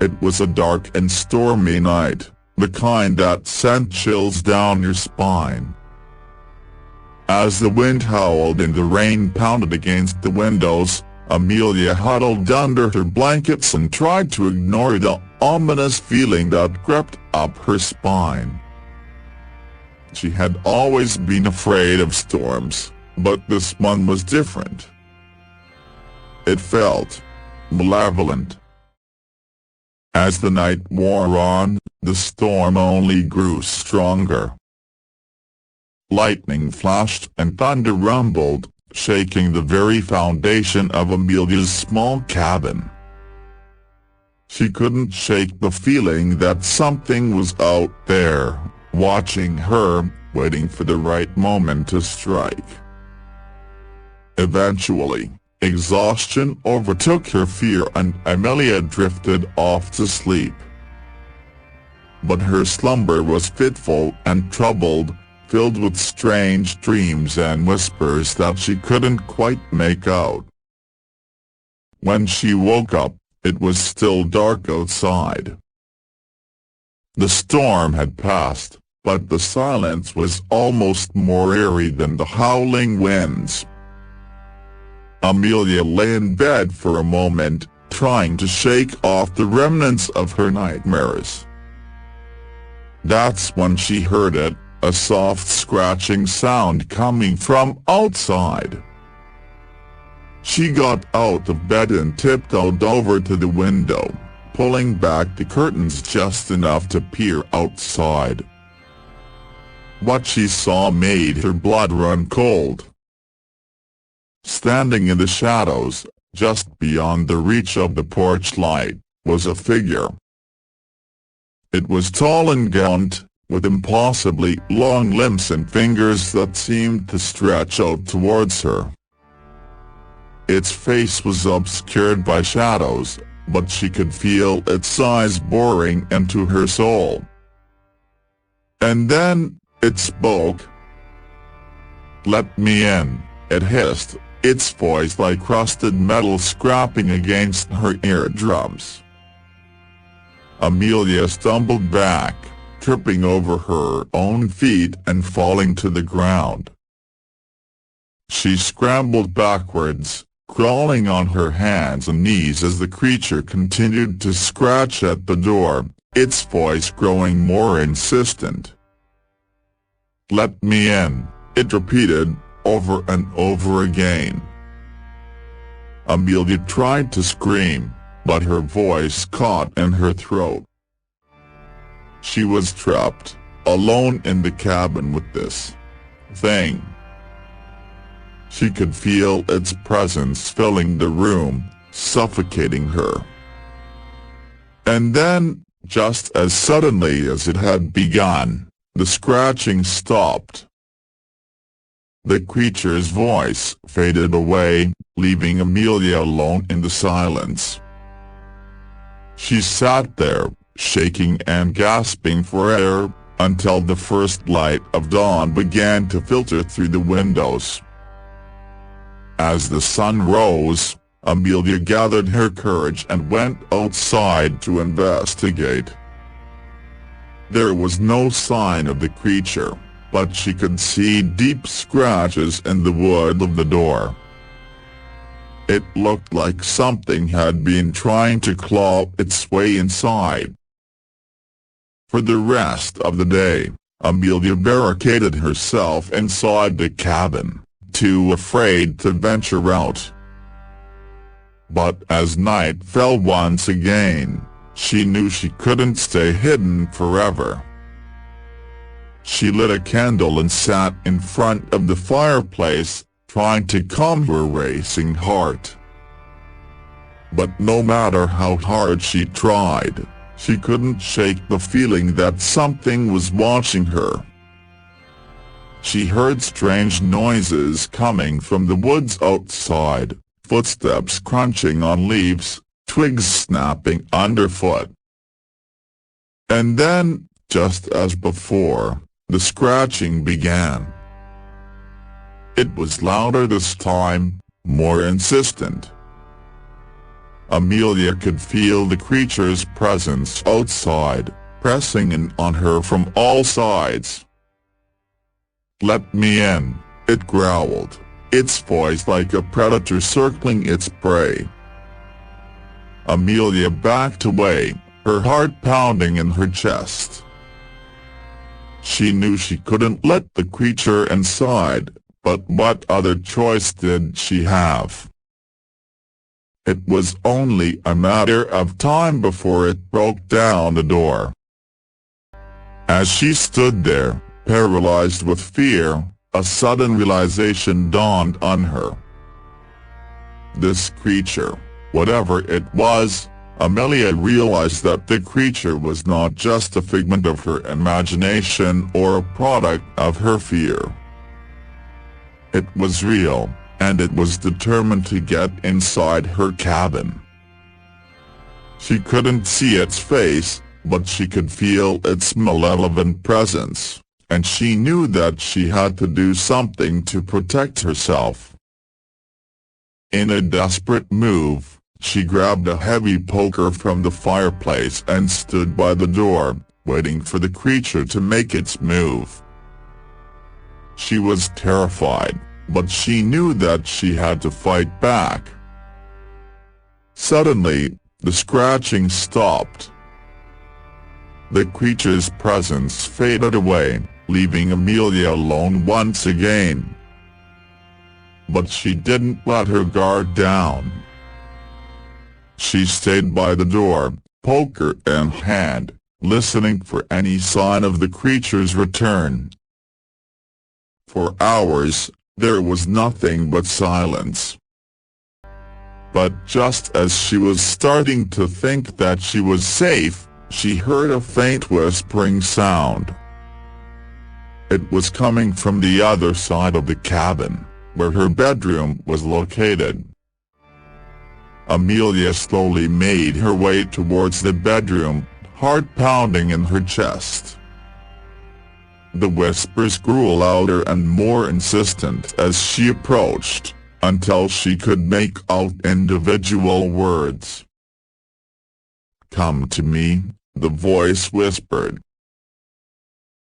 It was a dark and stormy night, the kind that sent chills down your spine. As the wind howled and the rain pounded against the windows, Amelia huddled under her blankets and tried to ignore the ominous feeling that crept up her spine. She had always been afraid of storms, but this one was different. It felt malevolent. As the night wore on, the storm only grew stronger. Lightning flashed and thunder rumbled, shaking the very foundation of Amelia's small cabin. She couldn't shake the feeling that something was out there, watching her, waiting for the right moment to strike. Eventually, exhaustion overtook her fear and Amelia drifted off to sleep. But her slumber was fitful and troubled, filled with strange dreams and whispers that she couldn't quite make out. When she woke up, it was still dark outside. The storm had passed, but the silence was almost more eerie than the howling winds. Amelia lay in bed for a moment, trying to shake off the remnants of her nightmares. That's when she heard it, a soft scratching sound coming from outside. She got out of bed and tiptoed over to the window, pulling back the curtains just enough to peer outside. What she saw made her blood run cold. Standing in the shadows, just beyond the reach of the porch light, was a figure. It was tall and gaunt, with impossibly long limbs and fingers that seemed to stretch out towards her. Its face was obscured by shadows, but she could feel its eyes boring into her soul. And then, it spoke. "Let me in," it hissed, its voice like rusted metal scraping against her eardrums. Amelia stumbled back, tripping over her own feet and falling to the ground. She scrambled backwards, crawling on her hands and knees as the creature continued to scratch at the door, its voice growing more insistent. "Let me in," it repeated, over and over again. Amelia tried to scream, but her voice caught in her throat. She was trapped, alone in the cabin with this thing. She could feel its presence filling the room, suffocating her. And then, just as suddenly as it had begun, the scratching stopped. The creature's voice faded away, leaving Amelia alone in the silence. She sat there, shaking and gasping for air, until the first light of dawn began to filter through the windows. As the sun rose, Amelia gathered her courage and went outside to investigate. There was no sign of the creature, but she could see deep scratches in the wood of the door. It looked like something had been trying to claw its way inside. For the rest of the day, Amelia barricaded herself inside the cabin, too afraid to venture out. But as night fell once again, she knew she couldn't stay hidden forever. She lit a candle and sat in front of the fireplace, trying to calm her racing heart. But no matter how hard she tried, she couldn't shake the feeling that something was watching her. She heard strange noises coming from the woods outside, footsteps crunching on leaves, twigs snapping underfoot. And then, just as before, the scratching began. It was louder this time, more insistent. Amelia could feel the creature's presence outside, pressing in on her from all sides. "Let me in," it growled, its voice like a predator circling its prey. Amelia backed away, her heart pounding in her chest. She knew she couldn't let the creature inside, but what other choice did she have? It was only a matter of time before it broke down the door. As she stood there, paralyzed with fear, a sudden realization dawned on her. This creature, whatever it was, Amelia realized that the creature was not just a figment of her imagination or a product of her fear. It was real, and it was determined to get inside her cabin. She couldn't see its face, but she could feel its malevolent presence, and she knew that she had to do something to protect herself. In a desperate move, she grabbed a heavy poker from the fireplace and stood by the door, waiting for the creature to make its move. She was terrified, but she knew that she had to fight back. Suddenly, the scratching stopped. The creature's presence faded away, leaving Amelia alone once again. But she didn't let her guard down. She stayed by the door, poker in hand, listening for any sign of the creature's return. For hours, there was nothing but silence. But just as she was starting to think that she was safe, she heard a faint whispering sound. It was coming from the other side of the cabin, where her bedroom was located. Amelia slowly made her way towards the bedroom, heart pounding in her chest. The whispers grew louder and more insistent as she approached, until she could make out individual words. "Come to me," the voice whispered.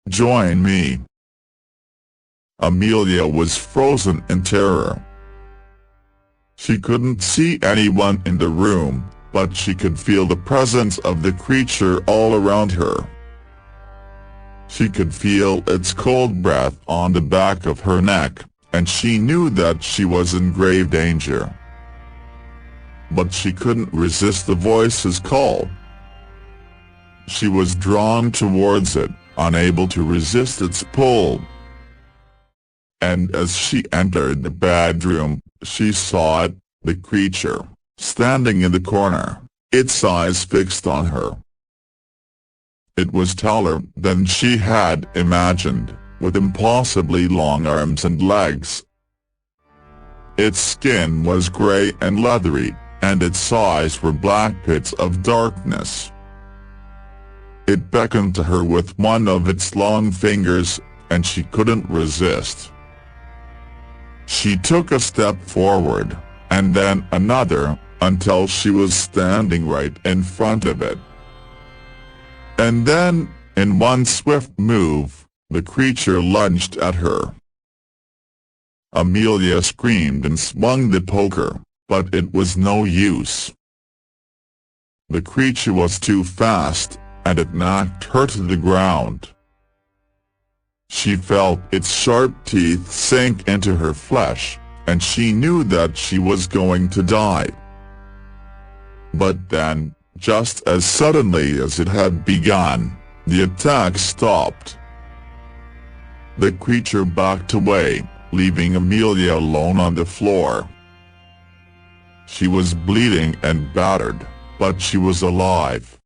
"Join me." Amelia was frozen in terror. She couldn't see anyone in the room, but she could feel the presence of the creature all around her. She could feel its cold breath on the back of her neck, and she knew that she was in grave danger. But she couldn't resist the voice's call. She was drawn towards it, unable to resist its pull. And as she entered the bedroom, she saw it, the creature, standing in the corner, its eyes fixed on her. It was taller than she had imagined, with impossibly long arms and legs. Its skin was grey and leathery, and its eyes were black pits of darkness. It beckoned to her with one of its long fingers, and she couldn't resist. She took a step forward, and then another, until she was standing right in front of it. And then, in one swift move, the creature lunged at her. Amelia screamed and swung the poker, but it was no use. The creature was too fast, and it knocked her to the ground. She felt its sharp teeth sink into her flesh, and she knew that she was going to die. But then, just as suddenly as it had begun, the attack stopped. The creature backed away, leaving Amelia alone on the floor. She was bleeding and battered, but she was alive.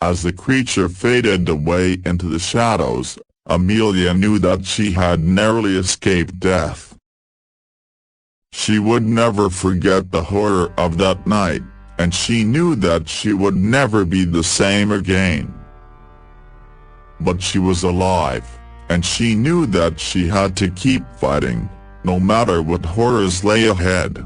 As the creature faded away into the shadows, Amelia knew that she had narrowly escaped death. She would never forget the horror of that night, and she knew that she would never be the same again. But she was alive, and she knew that she had to keep fighting, no matter what horrors lay ahead.